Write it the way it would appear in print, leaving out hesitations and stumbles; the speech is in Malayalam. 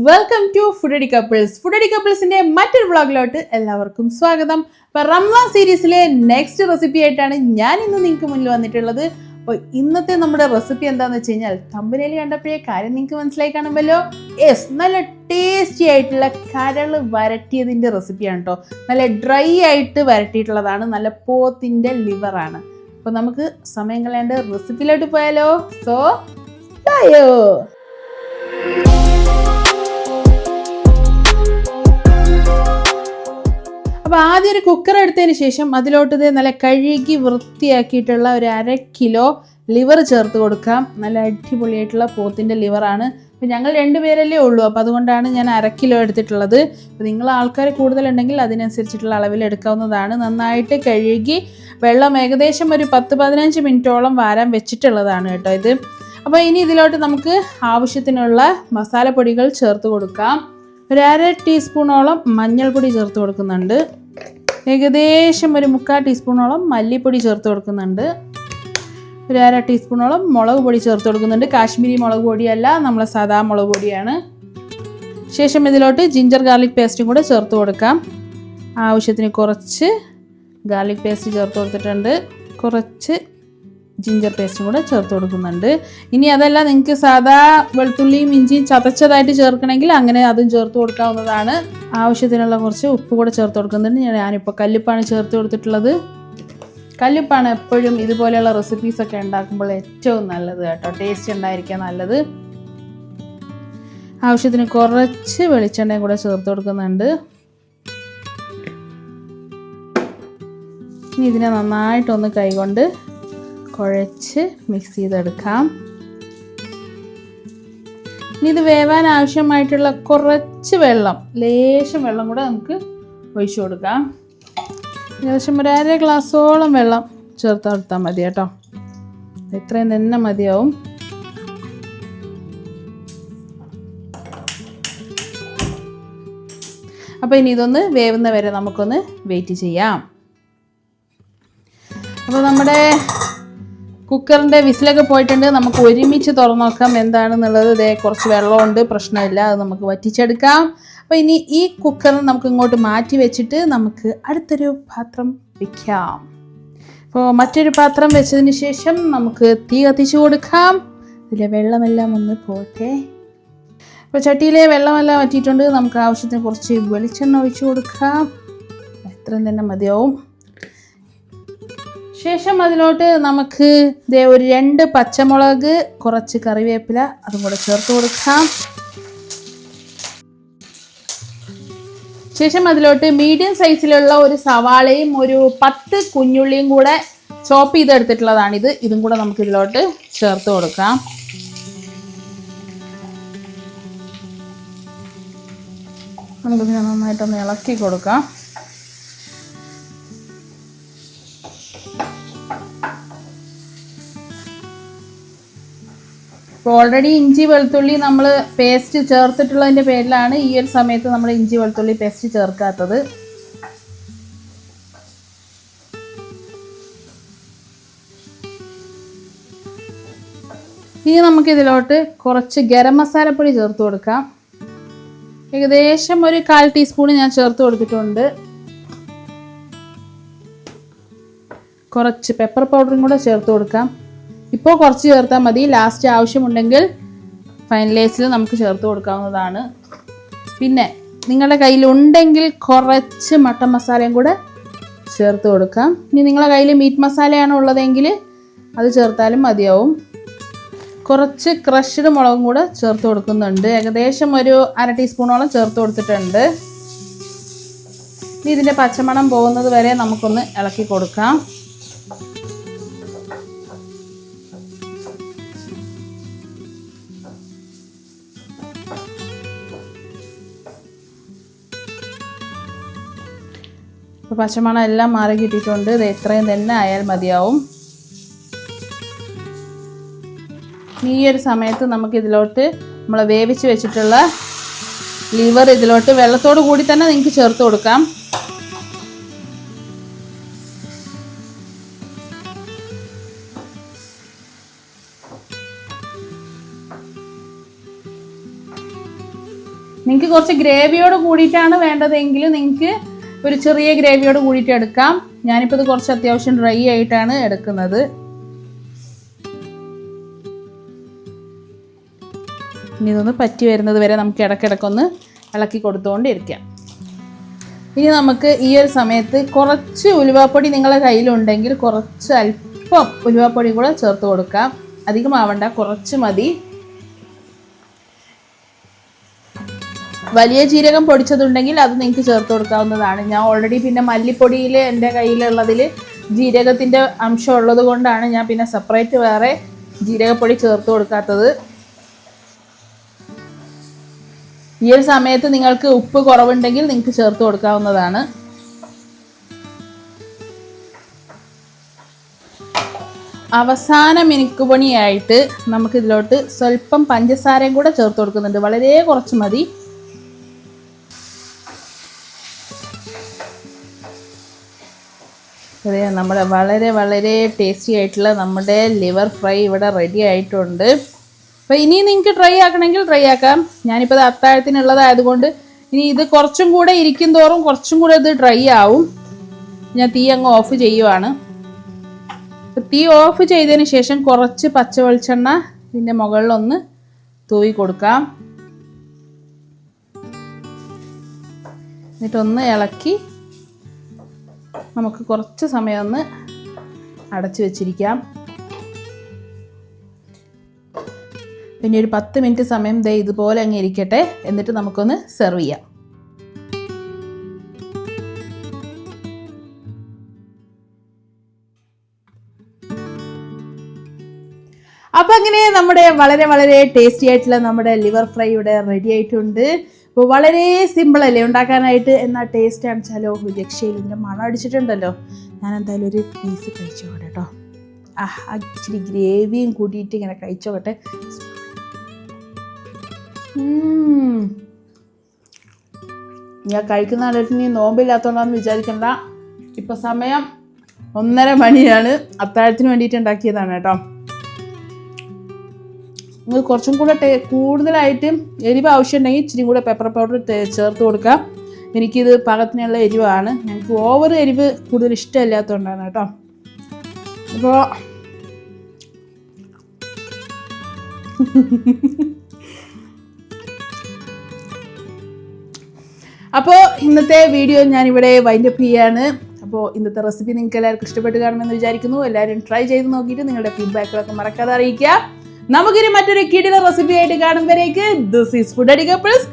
Welcome to foodie couples. ഫുഡടി കപ്പിൾസിന്റെ മറ്റൊരു വ്ളോഗിലോട്ട് എല്ലാവർക്കും സ്വാഗതം. അപ്പോൾ റംസാൻ സീരീസിലെ നെക്സ്റ്റ് റെസിപ്പി ആയിട്ടാണ് ഞാൻ ഇന്ന് നിങ്ങൾക്ക് മുന്നിൽ വന്നിട്ടുള്ളത്. അപ്പോൾ ഇന്നത്തെ നമ്മുടെ റെസിപ്പി എന്താണെന്ന് വെച്ച് കഴിഞ്ഞാൽ തമ്പനയിൽ കണ്ടപ്പോഴേ കാര്യം നിങ്ങൾക്ക് മനസ്സിലായി കാണുമല്ലോ. നല്ല ടേസ്റ്റി ആയിട്ടുള്ള കരൾ വരട്ടിയതിൻ്റെ റെസിപ്പിയാണ് കേട്ടോ. നല്ല ഡ്രൈ ആയിട്ട് വരട്ടിയിട്ടുള്ളതാണ്. നല്ല പോത്തിൻ്റെ ലിവറാണ്. അപ്പോൾ നമുക്ക് സമയം കളയാണ്ട് റെസിപ്പിയിലോട്ട് പോയാലോ. സോ യോ അപ്പോൾ ആദ്യം ഒരു കുക്കർ എടുത്തതിന് ശേഷം അതിലോട്ട് നല്ല കഴുകി വൃത്തിയാക്കിയിട്ടുള്ള ഒരു 1/2 കിലോ ലിവർ ചേർത്ത് കൊടുക്കാം. നല്ല അടിപൊളിയായിട്ടുള്ള പോത്തിൻ്റെ ലിവറാണ്. അപ്പോൾ ഞങ്ങൾ 2 പേരല്ലേ ഉള്ളൂ, അപ്പോൾ അതുകൊണ്ടാണ് ഞാൻ 1/2 കിലോ എടുത്തിട്ടുള്ളത്. അപ്പോൾ നിങ്ങൾ ആൾക്കാർ കൂടുതലുണ്ടെങ്കിൽ അതിനനുസരിച്ചിട്ടുള്ള അളവിൽ എടുക്കാവുന്നതാണ്. നന്നായിട്ട് കഴുകി വെള്ളം ഏകദേശം ഒരു 10-15 മിനിറ്റോളം വാരാൻ വെച്ചിട്ടുള്ളതാണ് കേട്ടോ ഇത്. അപ്പോൾ ഇനി ഇതിലോട്ട് നമുക്ക് ആവശ്യത്തിനുള്ള മസാലപ്പൊടികൾ ചേർത്ത് കൊടുക്കാം. ഒരു 1/2 ടീസ്പൂണോളം മഞ്ഞൾപ്പൊടി ചേർത്ത് കൊടുക്കുന്നുണ്ട്. ഏകദേശം ഒരു 3/4 ടീസ്പൂണോളം മല്ലിപ്പൊടി ചേർത്ത് കൊടുക്കുന്നുണ്ട്. ഒരു 1/2 ടീസ്പൂണോളം മുളക് പൊടി ചേർത്ത് കൊടുക്കുന്നുണ്ട്. കാശ്മീരി മുളക് പൊടിയല്ല, നമ്മളെ സാധാ മുളക് പൊടിയാണ്. ശേഷം ഇതിലോട്ട് ജിഞ്ചർ ഗാർലിക് പേസ്റ്റും കൂടെ ചേർത്ത് കൊടുക്കാം. ആവശ്യത്തിന് കുറച്ച് ഗാർലിക് പേസ്റ്റ് ചേർത്ത് കൊടുത്തിട്ടുണ്ട്. കുറച്ച് ജിഞ്ചർ പേസ്റ്റും കൂടെ ചേർത്ത് കൊടുക്കുന്നുണ്ട്. ഇനി അതല്ല, നിങ്ങൾക്ക് സാധാ വെളുത്തുള്ളിയും ഇഞ്ചിയും ചതച്ചതായിട്ട് ചേർക്കണമെങ്കിൽ അങ്ങനെ അതും ചേർത്ത് കൊടുക്കാവുന്നതാണ്. ആവശ്യത്തിനുള്ള കുറച്ച് ഉപ്പ് കൂടെ ചേർത്ത് കൊടുക്കുന്നുണ്ട്. ഞാനിപ്പോൾ കല്ലുപ്പാണ് ചേർത്ത് കൊടുത്തിട്ടുള്ളത്. കല്ലുപ്പാണ് എപ്പോഴും ഇതുപോലെയുള്ള റെസിപ്പീസൊക്കെ ഉണ്ടാക്കുമ്പോൾ ഏറ്റവും നല്ലത് കേട്ടോ. ടേസ്റ്റ് ഉണ്ടായിരിക്കാൻ നല്ലത്. ആവശ്യത്തിന് കുറച്ച് വെളിച്ചെണ്ണയും കൂടെ ചേർത്ത് കൊടുക്കുന്നുണ്ട്. ഇനി ഇതിനെ നന്നായിട്ടൊന്ന് കൈകൊണ്ട് കുഴച്ച് മിക്സ് ചെയ്തെടുക്കാം. ഇനി ഇത് വേവാൻ ആവശ്യമായിട്ടുള്ള കുറച്ച് വെള്ളം, ലേശം വെള്ളം കൂടെ നമുക്ക് ഒഴിച്ചു കൊടുക്കാം. ഏകദേശം ഒരു 1/2 ഗ്ലാസ്സോളം വെള്ളം ചേർത്ത് കൊടുത്താൽ മതി കേട്ടോ. ഇത്രയും തന്നെ മതിയാവും. അപ്പോൾ ഇനി ഇതൊന്ന് വേവുന്ന വരെ നമുക്കൊന്ന് വെയിറ്റ് ചെയ്യാം. അപ്പോൾ നമ്മുടെ കുക്കറിൻ്റെ വിസിലൊക്കെ പോയിട്ടുണ്ട്. നമുക്ക് ഒരുമിച്ച് തുറന്നു നോക്കാം എന്താണെന്നുള്ളത്. ഇതേ കുറച്ച് വെള്ളമുണ്ട്, പ്രശ്നമില്ല, അത് നമുക്ക് വറ്റിച്ചെടുക്കാം. അപ്പോൾ ഇനി ഈ കുക്കർ നമുക്ക് ഇങ്ങോട്ട് മാറ്റി വെച്ചിട്ട് നമുക്ക് അടുത്തൊരു പാത്രം വയ്ക്കാം. അപ്പോൾ മറ്റൊരു പാത്രം വെച്ചതിന് ശേഷം നമുക്ക് തീ കത്തിച്ച് കൊടുക്കാം. ഇതിലെ വെള്ളമെല്ലാം ഒന്ന് പോട്ടെ. അപ്പോൾ ചട്ടിയിലെ വെള്ളമെല്ലാം വറ്റിയിട്ടുണ്ട്. നമുക്ക് ആവശ്യത്തിന് കുറച്ച് വെളിച്ചെണ്ണ ഒഴിച്ച് കൊടുക്കാം. എത്രയും തന്നെ മതിയാവും. ശേഷം അതിലോട്ട് നമുക്ക് ഒരു 2 പച്ചമുളക്, കുറച്ച് കറിവേപ്പില അതും കൂടെ ചേർത്ത് കൊടുക്കാം. ശേഷം അതിലോട്ട് മീഡിയം സൈസിലുള്ള ഒരു സവാളയും ഒരു 10 കുഞ്ഞുള്ളിയും കൂടെ ചോപ്പ് ചെയ്തെടുത്തിട്ടുള്ളതാണിത്. ഇതും കൂടെ നമുക്ക് ഇതിലോട്ട് ചേർത്ത് കൊടുക്കാം. നമുക്കിതിനെ നന്നായിട്ടൊന്ന് ഇളക്കി കൊടുക്കാം. ഇപ്പോൾ ഓൾറെഡി ഇഞ്ചി വെളുത്തുള്ളി നമ്മൾ പേസ്റ്റ് ചേർത്തിട്ടുള്ളതിൻ്റെ പേരിലാണ് ഈ ഒരു സമയത്ത് നമ്മൾ ഇഞ്ചി വെളുത്തുള്ളി പേസ്റ്റ് ചേർക്കാത്തത്. ഇനി നമുക്കിതിലോട്ട് കുറച്ച് ഗരം മസാലപ്പൊടി ചേർത്ത് കൊടുക്കാം. ഏകദേശം ഒരു 1/4 ടീസ്പൂൺ ഞാൻ ചേർത്ത് കൊടുത്തിട്ടുണ്ട്. കുറച്ച് പെപ്പർ പൗഡറും കൂടെ ചേർത്ത് കൊടുക്കാം. ഇപ്പോൾ കുറച്ച് ചേർത്താൽ മതി. ലാസ്റ്റ് ആവശ്യമുണ്ടെങ്കിൽ ഫൈനലൈസിൽ നമുക്ക് ചേർത്ത് കൊടുക്കാവുന്നതാണ്. പിന്നെ നിങ്ങളുടെ കയ്യിലുണ്ടെങ്കിൽ കുറച്ച് മട്ടൻ മസാലയും കൂടെ ചേർത്ത് കൊടുക്കാം. ഇനി നിങ്ങളുടെ കയ്യിൽ മീറ്റ് മസാലയാണ് ഉള്ളതെങ്കിൽ അത് ചേർത്താലും മതിയാവും. കുറച്ച് ക്രഷ്ഡ് മുളകും കൂടെ ചേർത്ത് കൊടുക്കുന്നുണ്ട്. ഏകദേശം ഒരു 1/2 ടീസ്പൂണോളം ചേർത്ത് കൊടുത്തിട്ടുണ്ട്. ഇനി ഇതിൻ്റെ പച്ചമണം പോകുന്നത് വരെ നമുക്കൊന്ന് ഇളക്കി കൊടുക്കാം. അപ്പോൾ പച്ചമണം എല്ലാം മാറി കിട്ടിയിട്ടുണ്ട്. ഇത് എത്രയും തന്നെ ആയാൽ മതിയാവും. ഈ ഒരു സമയത്ത് നമുക്കിതിലോട്ട് നമ്മൾ വേവിച്ച് വെച്ചിട്ടുള്ള ലിവർ ഇതിലോട്ട് വെള്ളത്തോട് കൂടി തന്നെ നിങ്ങൾക്ക് ചേർത്ത് കൊടുക്കാം. നിങ്ങൾക്ക് കുറച്ച് ഗ്രേവിയോട് കൂടിയിട്ടാണ് വേണ്ടതെങ്കിൽ നിങ്ങൾക്ക് ഒരു ചെറിയ ഗ്രേവിയോട് കൂടിയിട്ട് എടുക്കാം. ഞാനിപ്പോൾ ഇത് കുറച്ച് അത്യാവശ്യം ഡ്രൈ ആയിട്ടാണ് എടുക്കുന്നത്. ഇനി ഇതൊന്ന് പറ്റി വരുന്നത് വരെ നമുക്ക് ഇടയ്ക്കിടയ്ക്കൊന്ന് ഇളക്കി കൊടുത്തുകൊണ്ടിരിക്കാം. ഇനി നമുക്ക് ഈ ഒരു സമയത്ത് കുറച്ച് ഉലുവാപ്പൊടി നിങ്ങളുടെ കയ്യിലുണ്ടെങ്കിൽ കുറച്ച് അല്പം ഉലുവാപ്പൊടി കൂടെ ചേർത്ത് കൊടുക്കാം. അധികമാവണ്ട, കുറച്ച് മതി. വലിയ ജീരകം പൊടിച്ചതുണ്ടെങ്കിൽ അത് നിങ്ങൾക്ക് ചേർത്ത് കൊടുക്കാവുന്നതാണ്. ഞാൻ ഓൾറെഡി പിന്നെ മല്ലിപ്പൊടിയിൽ എൻ്റെ കയ്യിലുള്ളതിൽ ജീരകത്തിൻ്റെ അംശം ഉള്ളത് കൊണ്ടാണ് ഞാൻ പിന്നെ സെപ്പറേറ്റ് വേറെ ജീരകപ്പൊടി ചേർത്ത് കൊടുക്കാത്തത്. ഈ ഒരു സമയത്ത് നിങ്ങൾക്ക് ഉപ്പ് കുറവുണ്ടെങ്കിൽ നിങ്ങൾക്ക് ചേർത്ത് കൊടുക്കാവുന്നതാണ്. അവസാന മിനുക്കുപണിയായിട്ട് നമുക്കിതിലോട്ട് സ്വല്പം പഞ്ചസാരയും കൂടെ ചേർത്ത് കൊടുക്കുന്നുണ്ട്. വളരെ കുറച്ച് മതി. അതെ, നമ്മുടെ വളരെ വളരെ ടേസ്റ്റി ആയിട്ടുള്ള നമ്മുടെ ലിവർ ഫ്രൈ ഇവിടെ റെഡി ആയിട്ടുണ്ട്. അപ്പോൾ ഇനി നിങ്ങൾക്ക് ട്രൈ ആക്കണമെങ്കിൽ ട്രൈ ആക്കാം. ഞാനിപ്പോൾ ഇത് അത്താഴത്തിനുള്ളതായതുകൊണ്ട് ഇനി ഇത് കുറച്ചും കൂടെ ഇരിക്കും തോറും കുറച്ചും കൂടെ ഇത് ഡ്രൈ ആവും. ഞാൻ തീ അങ്ങ് ഓഫ് ചെയ്യുവാണ്. തീ ഓഫ് ചെയ്തതിന് ശേഷം കുറച്ച് പച്ച വെളിച്ചെണ്ണ ഇതിൻ്റെ മുകളിലൊന്ന് തൂവി കൊടുക്കാം. എന്നിട്ടൊന്ന് ഇളക്കി നമുക്ക് കുറച്ച് സമയം ഒന്ന് അടച്ചു വെച്ചിരിക്കാം. പിന്നെ ഒരു 10 മിനിറ്റ് സമയം ദേ ഇതുപോലെ അങ്ങ് ഇരിക്കട്ടെ. എന്നിട്ട് നമുക്കൊന്ന് സെർവ് ചെയ്യാം. അപ്പം അങ്ങനെ നമ്മുടെ വളരെ വളരെ ടേസ്റ്റി ആയിട്ടുള്ള നമ്മുടെ ലിവർ ഫ്രൈ ഇവിടെ റെഡി ആയിട്ടുണ്ട്. അപ്പോൾ വളരെ സിമ്പിൾ അല്ലേ ഉണ്ടാക്കാനായിട്ട്, എന്നാൽ ടേസ്റ്റ് ആണെച്ചാലോ രക്ഷയിൽ. ഇതിൻ്റെ മണം അടിച്ചിട്ടുണ്ടല്ലോ. ഞാൻ എന്തായാലും ഒരു പീസ് കഴിച്ചോട്ടെ കേട്ടോ. ഇച്ചിരി ഗ്രേവിയും കൂട്ടിയിട്ട് ഇങ്ങനെ കഴിച്ചോട്ടെ. ഞാൻ കഴിക്കുന്ന ആളായിട്ട് നീ നോമ്പില്ലാത്തതുകൊണ്ടാന്ന് വിചാരിക്കണ്ട. ഇപ്പം സമയം 1:30 മണിയാണ്. അത്താഴത്തിന് വേണ്ടിയിട്ട് ഉണ്ടാക്കിയതാണ് കേട്ടോ. നിങ്ങൾ കുറച്ചും കൂടെ കൂടുതലായിട്ട് എരിവ് ആവശ്യമുണ്ടെങ്കിൽ ഇച്ചിരി കൂടെ പെപ്പർ പൗഡർ ചേർത്ത് കൊടുക്കാം. എനിക്കിത് പാകത്തിനുള്ള എരിവാണ്. ഞങ്ങൾക്ക് ഓവർ എരിവ് കൂടുതൽ ഇഷ്ടമില്ലാത്തതുകൊണ്ടാണ് കേട്ടോ. അപ്പോൾ ഇന്നത്തെ വീഡിയോ ഞാനിവിടെ വൈൻഡപ്പ് ചെയ്യാണ്. അപ്പോൾ ഇന്നത്തെ റെസിപ്പി നിങ്ങൾക്ക് എല്ലാവർക്കും ഇഷ്ടപ്പെട്ട് കാണുമെന്ന് വിചാരിക്കുന്നു. എല്ലാവരും ട്രൈ ചെയ്ത് നോക്കിയിട്ട് നിങ്ങളുടെ ഫീഡ്ബാക്കുകളൊക്കെ മറക്കാതെ അറിയിക്കുക. നമുക്കിനി മറ്റൊരു കിടിലൻ റെസിപ്പി ആയിട്ട് കാണുമ്പോഴേക്ക് ദിസ് ഈസ് ഫുഡ് അടി കപ്പിൾസ്.